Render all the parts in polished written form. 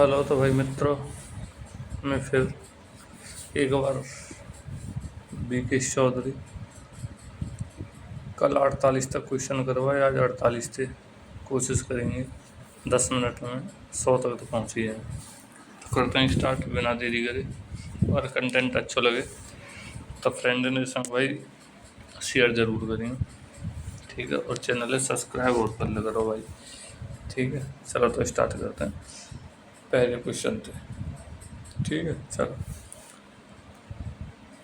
Hello तो भाई मित्रों, मैं फिर एक बार बीके चौधरी। कल 48 तक क्वेश्चन करवाए, आज 48 थे। कोशिश करेंगे 10 मिनट में 100 तक तो पहुँच ही जाए। तो करते हैं स्टार्ट बिना देरी करे। और कंटेंट अच्छा लगे तो फ्रेंड ने संग भाई शेयर ज़रूर करेंगे, ठीक है। और चैनल है सब्सक्राइब और कर ले करो भाई, ठीक है। चलो तो स्टार्ट करते हैं। पहले क्वेश्चन थे, ठीक है। चलो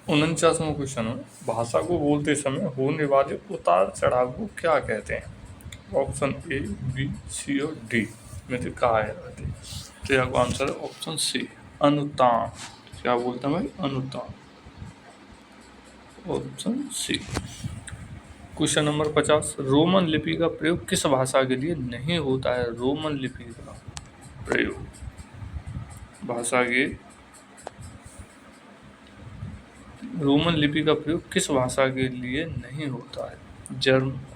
49वां क्वेश्चन है, भाषा को बोलते समय होने वाले उतार चढ़ाव को क्या कहते हैं? ऑप्शन ए, बी, सी और डी में से कहा है? तो यहाँ आंसर है ऑप्शन सी, अनुतान। क्या बोलते हैं भाई? अनुतान, option C. Question number 50, Roman लिपि का प्रयोग किस भाषा के लिए नहीं होता है? रोमन लिपि का प्रयोग भाषा के रोमन लिपि का प्रयोग किस भाषा के लिए नहीं होता है?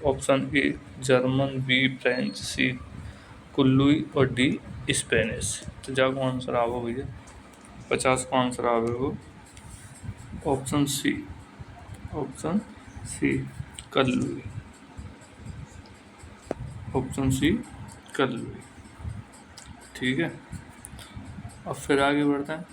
Option A German, B French, C Kullui और डी स्पेनिश। तो जाओ आंसर आओ भैया, 50 का आंसर आओ ऑप्शन सी, ऑप्शन सी कल्लुई, ऑप्शन सी कल्लुई, ठीक है। अब फिर आगे बढ़ते हैं।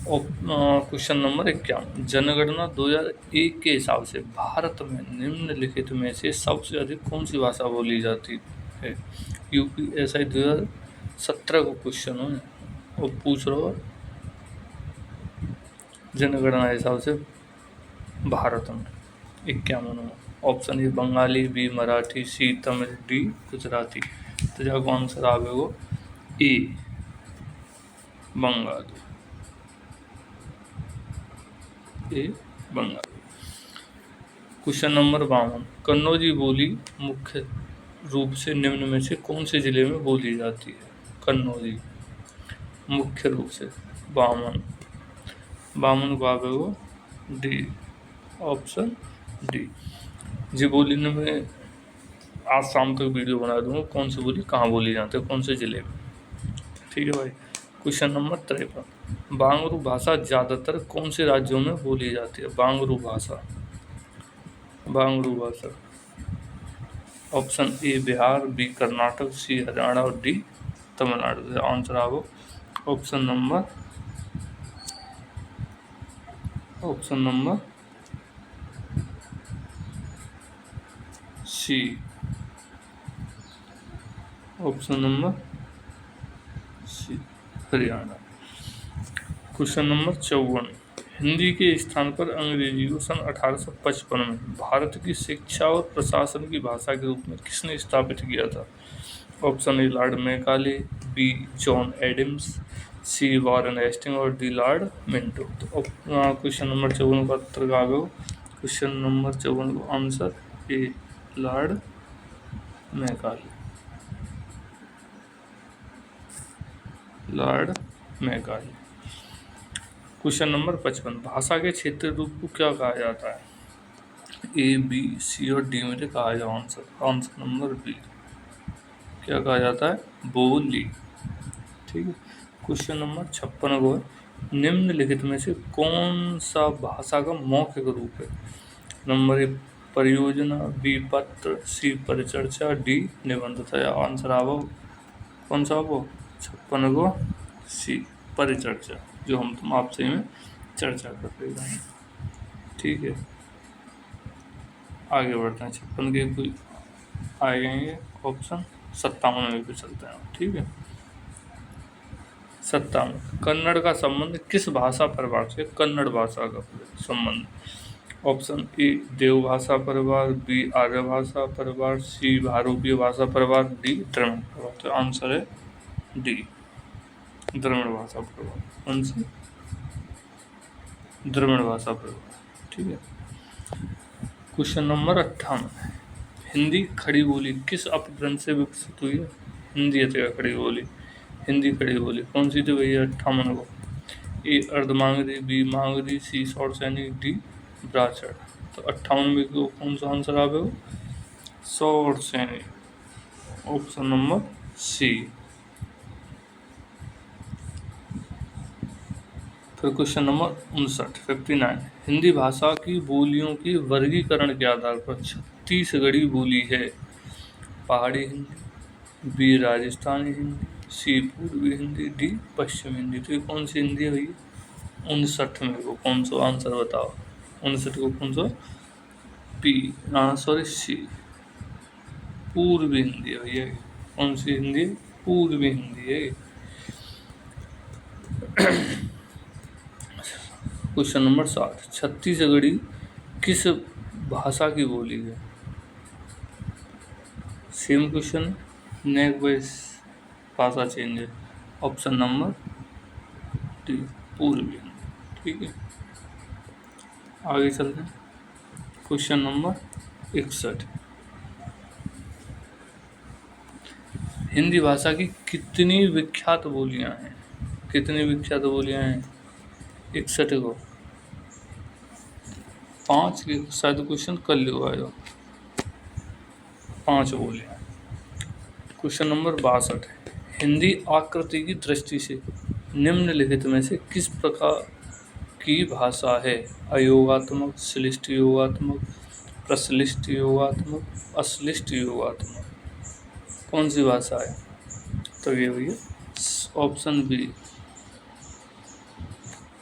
क्वेश्चन नंबर 51, जनगणना 2001 के हिसाब से भारत में निम्नलिखित में से सबसे अधिक कौन सी भाषा बोली जाती है? यूपीएसआई 2017 को क्वेश्चन है और पूछ रहा हो जनगणना के हिसाब से भारत में 51। Option A Bengali, B Marathi, C Tamil, D Gujarati. तो जाओ आंसर आवेगो A Bengali, A Bengali. Question number 52, Kannauji बोली मुख्य रूप से निम्न में से कौन से जिले में बोली जाती है? कन्नौजी मुख्य रूप से बामन को डी, ऑप्शन डी। जी बोली ने मैं आज शाम तक वीडियो बना दूंगा, कौन सी बोली कहाँ बोली जाती है, कौन से जिले में, ठीक है भाई। क्वेश्चन नंबर 53, बांगरू भाषा ज़्यादातर कौन से राज्यों में बोली जाती है? बांगरू भाषा option A Bihar, B Karnataka, C Haryana और डी तमिलनाडु। आंसर आओ option number C, option number C Haryana. Question number 54, Hindi के स्थान पर अंग्रेजी को सन 1855 में भारत की शिक्षा और प्रशासन की भाषा के रूप में किसने स्थापित किया था? Option A lord Macaulay, B John Adams, C Warren Hasting और डी लॉर्ड मिंटो। तो क्वेश्चन नंबर 54 का उत्तर आ गया। क्वेश्चन नंबर 54 को answer A lord Macaulay, lord Macaulay. Question number 55, भाषा के क्षेत्रीय रूप को क्या कहा जाता है? ए, बी, सी और डी में से कहा जाए आंसर नंबर बी, क्या कहा जाता है? बोली, ठीक है। क्वेश्चन नंबर 56 को, निम्नलिखित में से कौन सा भाषा का मौखिक रूप है? नंबर ए परियोजना, बी पत्र, सी परिचर्चा, डी निबंध। आंसर आओ कौन सा वो 56 को सी परिचर्चा, जो हम तुम आपसे में चर्चा कर रहे हैं, ठीक है। आगे बढ़ते हैं। 56 के कोई आए गए ऑप्शन 57 में भी चलते हैं, ठीक है। 57, कन्नड़ का संबंध किस भाषा परिवार से? कन्नड़ भाषा का संबंध ऑप्शन ए देव भाषा परिवार, बी आर्य भाषा परिवार, सी भारूपीय भाषा परिवार, डी द्रविड़ परिवार। तो आंसर है डी द्रविड़ भाषा परिवार, कौन सी? द्रविड़ भाषा परिवार, ठीक है। क्वेश्चन नंबर 58, हिंदी खड़ी बोली किस अपभ्रंश से विकसित हुई है? हिंदी खड़ी बोली, हिंदी खड़ी बोली कौन सी थी भैया 58 को? ए अर्धमांगरी, बी मांगरी, सी शॉर्ट सैनिक, डी ब्राचड़। तो 58 में कौन सा आंसर आवेगा? शॉर्ट सैनिक, ऑप्शन नंबर सी। फिर क्वेश्चन नंबर 59 हिंदी भाषा की बोलियों की वर्गीकरण के आधार पर छत्तीसगढ़ी बोली है। पहाड़ी हिंदी, बी राजस्थानी हिंदी, सी पूर्वी हिंदी, डी पश्चिमी हिंदी। तो ये कौन सी हिंदी है भैया? 59 में को कौन सा आंसर बताओ? 59 को कौन सा? पी, सॉरी सी, पूर्वी हिंदी है भैया। कौन सी हिंदी? पूर्वी हिंदी है। क्वेश्चन नंबर 7 छत्तीसगढ़ी किस भाषा की बोली है? सेम क्वेश्चन, नेक वाइज भाषा चेंज है। ऑप्शन नंबर डी, पूर्वी हिंदी। ठीक है, आगे चलते हैं। क्वेश्चन नंबर 61 हिंदी भाषा की कितनी विख्यात बोलियां हैं? कितनी विख्यात बोलियां हैं? 61 को 5 के शायद क्वेश्चन कर लो आएगा। 5 बोलियां। क्वेश्चन नंबर 62 हिंदी आकृति की दृष्टि से निम्नलिखित में से किस प्रकार की भाषा है? अयोगात्मक, श्लिष्ट योगात्मक, प्रश्लिष्ट योगात्मक, अश्लिष्ट योगात्मक। कौन सी भाषा है? तो ये भैया ऑप्शन बी,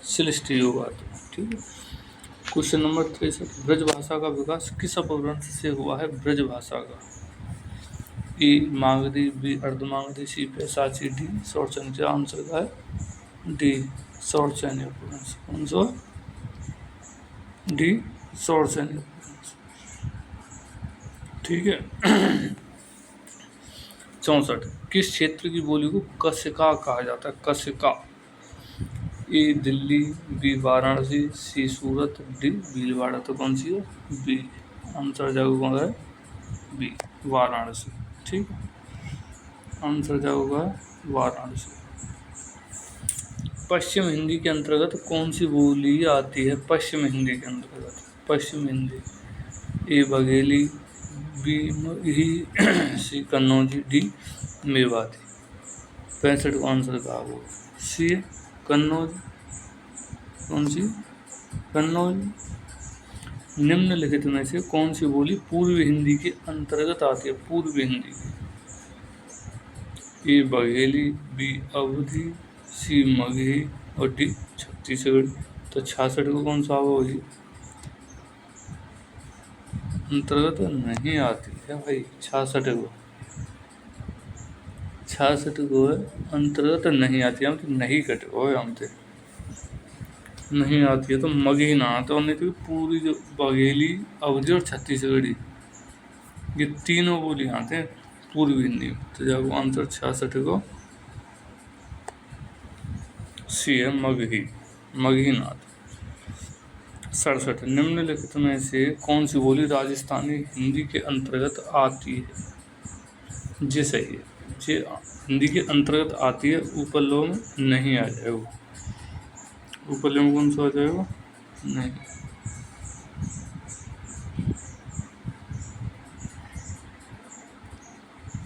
श्लिष्ट योगात्मक। ठीक है। क्वेश्चन नंबर 63 ब्रज भाषा का विकास किस अपभ्रंश से हुआ है? ब्रज भाषा का ए मागधी, बी अर्धमागधी, सी पैशाची, डी शौरचंद्र। आंसर का है डी शौरचंद्र अपभ्रंश। कौन सा? डी शौरचंद्र अपभ्रंश। ठीक है। 64 किस क्षेत्र की बोली को कशिका कहा जाता है? कशिका ए दिल्ली, बी वाराणसी, सी सूरत, डी भीलवाड़ा। तो कौन सी है? बी। आंसर जाएगा है बी, वाराणसी। ठीक है, आंसर जाएगा वाराणसी। पश्चिम हिंदी के अंतर्गत कौन सी बोली आती है? पश्चिम हिंदी के अंतर्गत पश्चिम हिंदी ए बघेली, बी मगही, सी कन्नौजी, डी मेवाती। 65 को आंसर कहा वो सी कन्नौज। कौन सी? कन्नौज। निम्नलिखित में से कौन सी बोली पूर्वी हिंदी के अंतर्गत आती है? पूर्वी हिंदी ए बघेली, बी अवधी, सी मगही और डी छत्तीसगढ़। तो 66 को कौन सा होगी? अंतर्गत नहीं आती है भाई 66 को। 66 को अंतर्गत नहीं आती है, हम तो नहीं कटे हो हम तो नहीं आती है तो मगही ना आता। और नहीं तो पूरी जो बघेली, अवधी और छत्तीसगढ़ी ये तीनों बोली आते हैं पूर्वी हिंदी में। तो जब आंसर 66 को सी है मगही, मगही नाथ। 67 निम्नलिखित में से कौन सी बोली राजस्थानी हिंदी के अंतर्गत आती है? जी सही है, जी हिंदी के अंतर्गत आती है। ऊपर लो में नहीं आ जाएगा। ऊपर लो में कौन सा आ जाएगा? नहीं।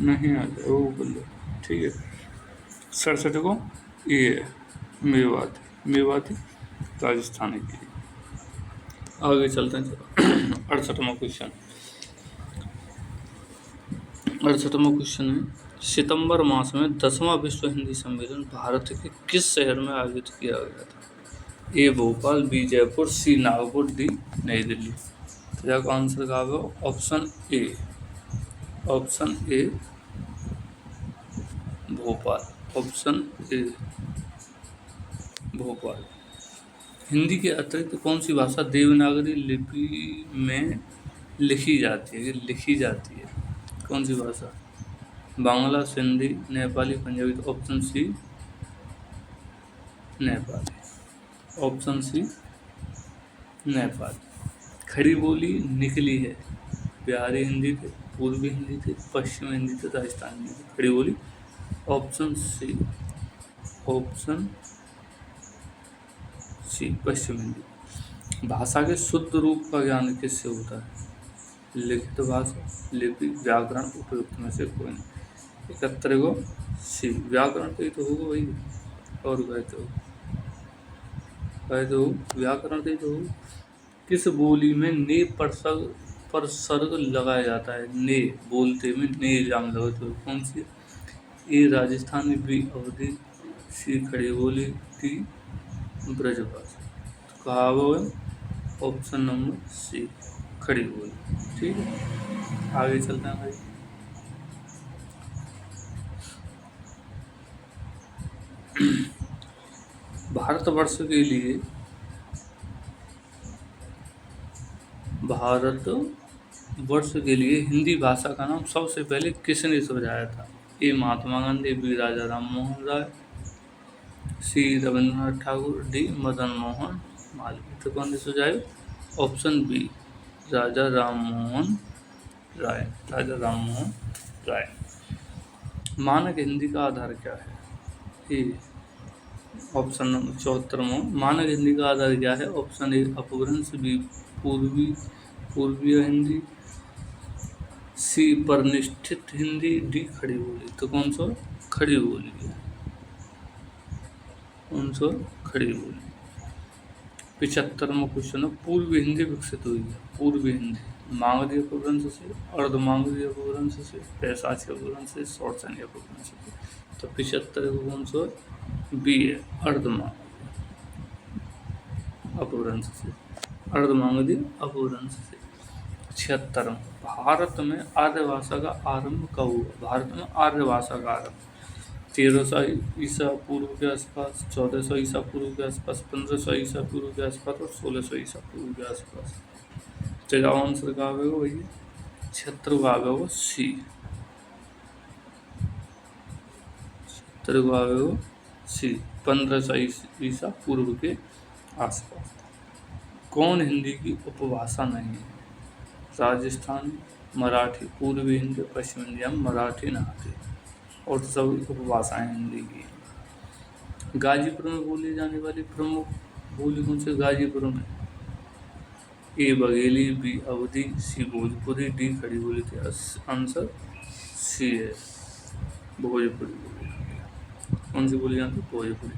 नहीं आ जाएगा ऊपर लो। ठीक है। 67 को ये मेवाती, मेवाती राजस्थानी की। आगे चलते हैं। चलो 68वां क्वेश्चन। 68वां क्वेश्चन है सितंबर मास में 10वां विश्व हिंदी सम्मेलन भारत के किस शहर में आयोजित किया गया था? ए भोपाल, बी जयपुर, सी नागपुर, डी नई दिल्ली। तो इसका आंसर का होगा option A, option A Bhopal, option A Bhopal. Hindi के अतिरिक्त कौन सी भाषा देवनागरी लिपि में लिखी जाती है? लिखी जाती है कौन सी भाषा? बांग्ला, सिंधी, नेपाली, पंजाबी। तो option C Nepali, option C Nepali. Khari Boli निकली है बिहारी हिंदी थे, पूर्वी हिंदी थे, पश्चिम हिंदी थे, राजस्थानी हिंदी थे। खड़ी बोली ऑप्शन सी, ऑप्शन सी पश्चिम हिंदी। भाषा के शुद्ध रूप का ज्ञान किससे होता है? लिखित भाषा, लिपि, व्याकरण, उपयुक्त में से कोई नहीं। 71 को सी। व्याकरण पे ही तो होगा भाई, और कहते हो व्याकरण पे ही तो होगा। किस बोली में ने पर सर्ग लगाया जाता है? ने बोलते में ने इल्जाम लगाते हो, कौन सी? ए राजस्थानी, बी अवधी, सी खड़ी बोली, डी ब्रजभाषा। तो कहा वो है ऑप्शन नंबर सी, खड़ी बोली। ठीक है, आगे चलते हैं भाई। भारतवर्ष के लिए हिंदी भाषा का नाम सबसे पहले किसने सुझाया था? ए महात्मा गांधी, बी राजा राम मोहन राय, सी रविंद्रनाथ ठाकुर, डी मदन मोहन मालवीय। तो कौन ने सुझाया? ऑप्शन बी, राजा राम मोहन राय। राजा राम मोहन राय। मानक हिंदी का आधार क्या है? ए ऑप्शन नंबर 74 मानक हिंदी का आधार क्या है? ऑप्शन ए अपभ्रंश, बी पूर्वीय हिंदी, सी परनिष्ठित हिंदी, डी खड़ी बोली। तो कौन सा खड़ी बोली है? कौन सा खड़ी बोली? 75वां क्वेश्चन है, पूर्वी हिंदी विकसित हुई है। पूर्वी हिंदी मागधी अपभ्रंश से, अर्ध मागधी अपभ्रंश से, पैशाची अपभ्रंश से, शॉर्टसैनी अपभ्रंश से। तो 75 को कौन सा? बी है, अर्ध मागधी अपभ्रंश से, अर्ध मागधी अपभ्रंश से। 76 भारत में आर्य भाषा का आरंभ कब हुआ? भारत में आर्य भाषा का आरंभ 1300 ईसा पूर्व के आसपास, 1400 ईसा पूर्व के आसपास, 1500 ईसा पूर्व के आसपास और 1600 ईसा पूर्व के आसपास। तो आंसर का आवेगा भैया 76 का आवेगा सी। 76 का आवेगा सी, 1500 ईसा पूर्व के आसपास। कौन हिंदी की उपभाषा नहीं है? राजस्थानी, मराठी, पूर्वी हिंदी, पश्चिम हिंदी। हम मराठी नहाते और सब उपभाषाएं हिंदी की। गाजीपुर में बोली जाने वाली प्रमुख बोली कौन सी? गाजीपुर में ए बघेली, बी अवधी, सी भोजपुरी, डी खड़ी बोली। थी आंसर सी है, भोजपुरी बोली। कौन सी बोली जाती है? भोजपुरी।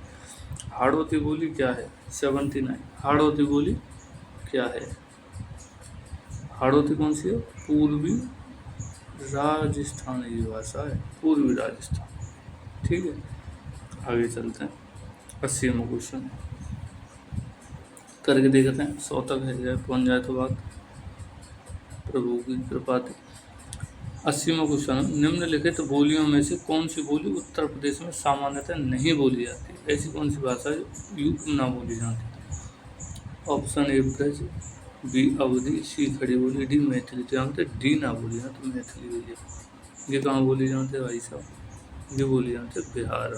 हाड़ौती बोली क्या है? 79 हाड़ौती बोली क्या है? हाड़ौती कौन सी है? पूर्वी राजस्थानी भाषा है, पूर्वी राजस्थान। ठीक है, आगे चलते हैं। 80वां क्वेश्चन करके देखते हैं, 100 तक है पहुँच जाए तो बात प्रभु की कृपा थी। 80वां क्वेश्चन, निम्नलिखित बोलियों में से कौन सी बोली उत्तर प्रदेश में सामान्यतः नहीं बोली जाती? ऐसी कौन सी भाषा है यूपी ना बोली जाती? ऑप्शन ए ब्रज, बी अवधी, सी खड़ी बोली, डी मैथिली। तो यहाँ पे डी ना बोली जाए तो मैथिली बोली। ये कहाँ बोली जाते भाई साहब? ये बोली जाते बिहार।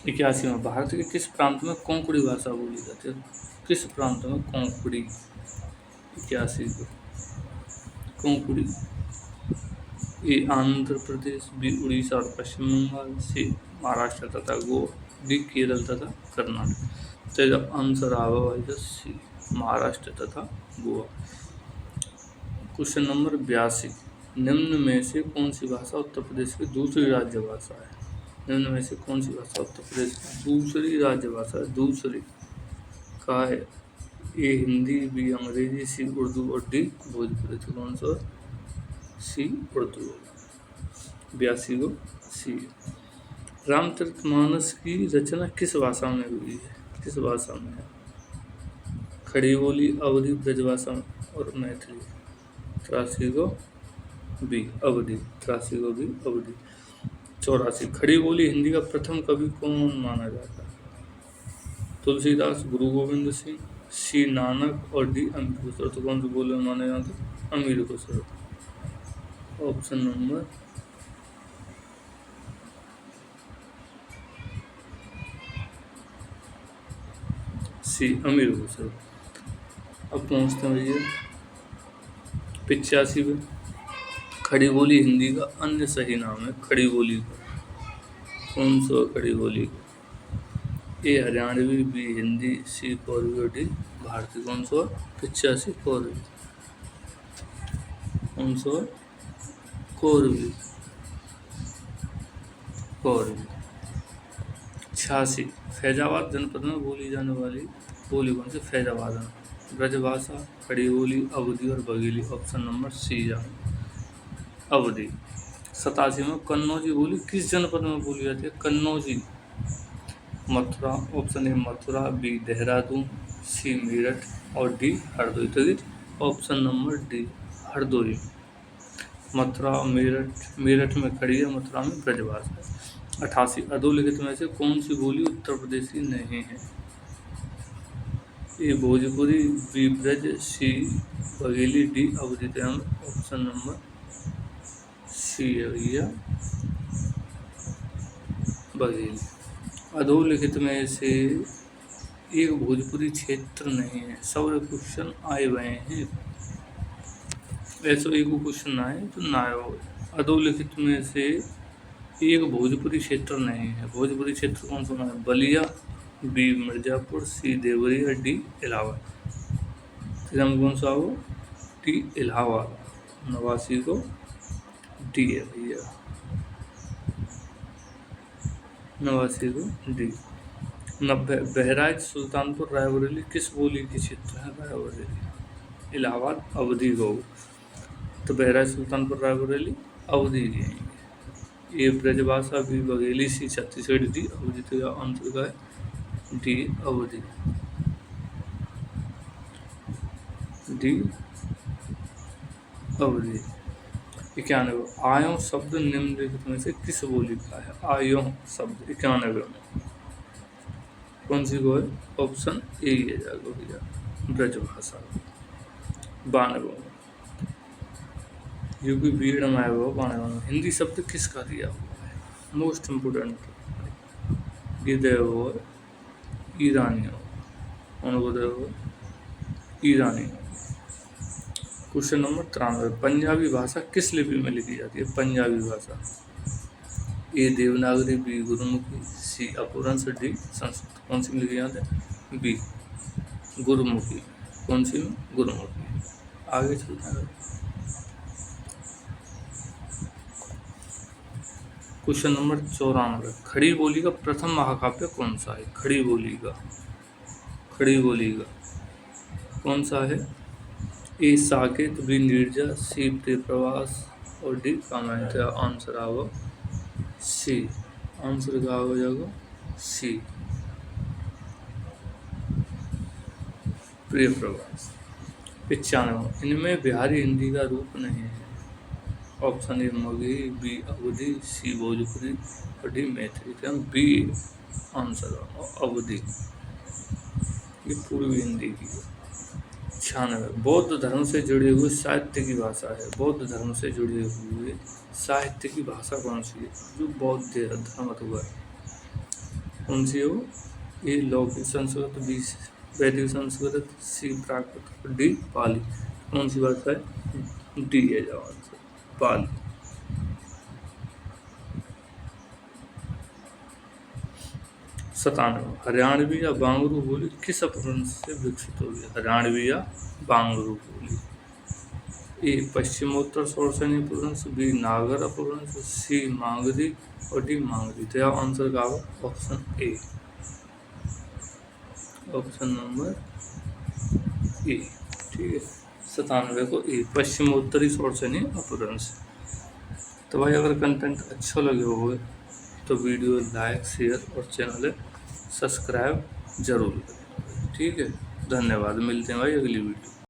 81वां, भारत के किस प्रांत में कोंकणी भाषा बोली जाती है? किस प्रांत में कोंकणी? 81 को कोंकणी। ए आंध्र प्रदेश, बी उड़ीसा और पश्चिम बंगाल, सी महाराष्ट्र तथा गोवा, डी केरल तथा कर्नाटक। तो जब आंसर आवा भाई सी, महाराष्ट्र तथा गोवा। क्वेश्चन नंबर 82, निम्न में से कौन सी भाषा उत्तर प्रदेश की दूसरी राज्य भाषा है? निम्न में से कौन सी भाषा उत्तर प्रदेश की दूसरी राज्य भाषा है? दूसरी का है? ए हिंदी, बी अंग्रेजी, सी उर्दू और डी भोजपुरी। तो कौन सा? सी उर्दू। 82 को सी। रामचरितमानस की रचना किस भाषा में हुई है? किस भाषा में है? खड़ी बोली, अवधी, ब्रजभाषा और मैथिली। 83 को बी अवधी। 83 को भी अवधी। 84, खड़ी बोली हिंदी का प्रथम कवि कौन माना जाता है? तुलसीदास, गुरु गोविंद सिंह, सी नानक और डी अमीर खुसरो। तो कौन से बोले माने जाते? अमीर खुसरो। ऑप्शन नंबर सी अमीर खुसरो। अब पहुँचते हैं भैया 85 में, खड़ी बोली हिंदी का अन्य सही नाम है खड़ी बोली का। कौन सा खड़ी बोली? ए हरियाणवी, बी हिंदी, सी कोरवी और डी भारतीय। कौन सा? 85 कोरवी। कौन सा? कोरबी, कोरबी। 86 फैजाबाद जनपद में बोली जाने वाली बोली कौन सी? फैजाबाद में। ब्रजभाषा, खड़ी बोली, अवधी और बघेली। ऑप्शन नंबर सी जाए अवधी। 87 में कन्नौजी बोली किस जनपद में बोली जाती है? Kannauji, Mathura. Option A Mathura, B Dehradun, C Meerut और डी हरदोई। तो option number D Hardoi. Mathura, Meerut, Meerut में खड़ी है, मथुरा में ब्रजभाषा है। 88 अधोलिखित में से कौन सी बोली उत्तर प्रदेश की नहीं है? ए भोजपुरी, बी ब्रज, सी बघेली, डी अवधी। ऑप्शन नंबर सी है भैया बघेली। अधोलिखित में से एक भोजपुरी क्षेत्र नहीं है। सब क्वेश्चन आए हुए हैं, ऐसा एक क्वेश्चन आए तो ना आए हो। अधोलिखित में से एक भोजपुरी क्षेत्र नहीं है। भोजपुरी क्षेत्र कौन सा है? बलिया, बी मिर्जापुर, सी देवरिया, डी इलाहाबाद। हम कौन सा हो? डी इलाहाबाद। 89 को डी है भैया, 89 को डी। 90 बहराइच, सुल्तानपुर, रायबरेली किस बोली के क्षेत्र है? रायबरेली। इलाहाबाद अवधी को, तो बहराइच, सुल्तानपुर, रायबरेली अवधी की है। ये ब्रजभाषा, बी बघेली, सी छत्तीसगढ़, डी अवधी। तो आंसर का है डी अवधी, डी अवधी। 91 आयों शब्द निम्नलिखित में से किस बोली का है? आयों शब्द 91 में कौन सी को है? ऑप्शन ए है जाएगा भैया ब्रजभाषा। 92 यूपी बीएड में आया हुआ 92 में हिंदी शब्द किसका दिया हुआ है? मोस्ट इम्पोर्टेंट ये दिया हुआ है ईरानियों। कौन को दिया हुआ? ईरानी। क्वेश्चन नंबर 93 पंजाबी भाषा किस लिपि में लिखी जाती है? पंजाबी भाषा ए देवनागरी, बी गुरुमुखी, सी अपभ्रंश, डी संस्कृत। कौन सी में लिखी जाती है? बी गुरुमुखी। कौन सी में? गुरुमुखी। आगे चलते हैं। क्वेश्चन नंबर 94 खड़ी बोली का प्रथम महाकाव्य कौन सा है? खड़ी बोली का कौन सा है? ए साकेत, बी नीरजा, सी प्रिय प्रवास और डी रामायण। तो आंसर आओ सी। आंसर का हो जाएगा सी प्रिय प्रवास। 95 इनमें बिहारी हिंदी का रूप नहीं है। ऑप्शन ए मगही, बी अवधी, सी भोजपुरी और डी मैथिली। तो बी आंसर अवधी, ये पूर्वी हिंदी की है। 96 बौद्ध धर्म से जुड़े हुए साहित्य की भाषा है। बौद्ध धर्म से जुड़े हुए साहित्य की भाषा कौन सी है? जो बौद्ध धर्म हुआ है कौन सी हो? ए लौकिक संस्कृत, बी वैदिक संस्कृत, सी प्राकृत, डी पाली। कौन सी भाषा है? डी है जवाब आंसर पाली। 97 हरियाणवी या बांगरू बोली किस अपभ्रंश से विकसित होगी? हरियाणवी या बांगरू बोली। ए पश्चिमोत्तर शौरसेनी अपभ्रंश, बी नागर अपभ्रंश, सी मांगरी और डी मांगरी। तो आंसर का होगा option A, option number A. ठीक है 97 को ए पश्चिमोत्तरी शौरसेनी अपभ्रंश। तो भाई अगर कंटेंट अच्छा लगे हो तो वीडियो लाइक, शेयर और चैनल सब्सक्राइब जरूर करें। ठीक है, धन्यवाद। मिलते हैं भाई अगली वीडियो।